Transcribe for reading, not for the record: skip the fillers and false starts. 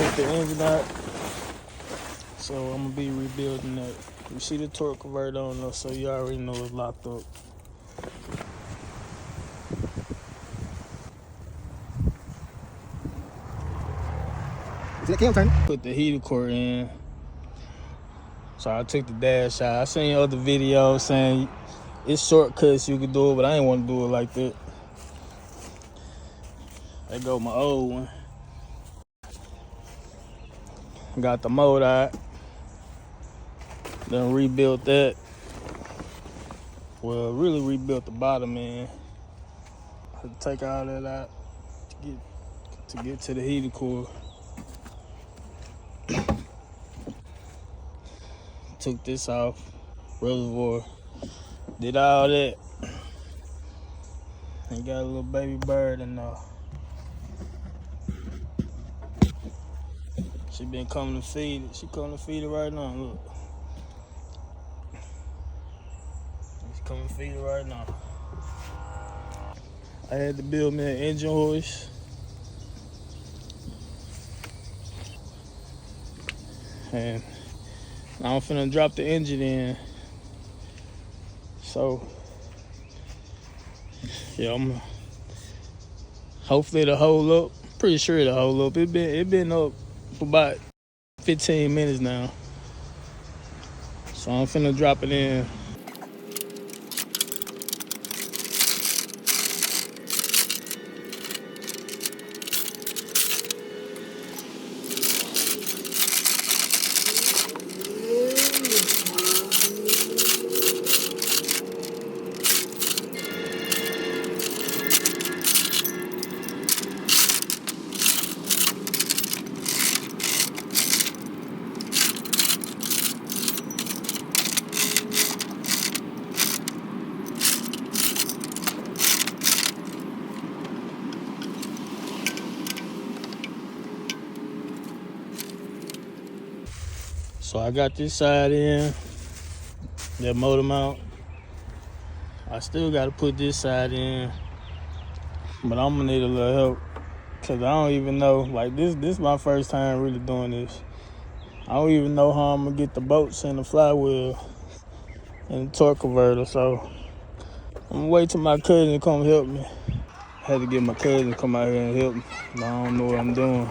took the engine out, so I'm gonna be rebuilding that. You see the torque converter on there, so you already know it's locked up. Put the heater core in. So I took the dash out. I seen other videos saying it's shortcuts you can do it, but I ain't want to do it like that. There go my old one. Got the motor out. Then rebuilt that. Well, really rebuilt the bottom end. Had to take all that out to get to the heater core. Took this off, reservoir, did all that. And got a little baby bird in there. She been coming to feed it. She coming to feed it right now, look. She's coming to feed it right now. I had to build me an engine hoist. And now I'm finna drop the engine in. So, yeah, hopefully it'll hold up. Pretty sure it'll hold up. It been up for about 15 minutes now. So I'm finna drop it in. So I got this side in, that motor mount. I still gotta put this side in, but I'm gonna need a little help because I don't even know, like this is my first time really doing this. I don't even know how I'm gonna get the bolts and the flywheel and the torque converter, so I'm gonna wait till my cousin come help me. I had to get my cousin to come out here and help me, but I don't know what I'm doing.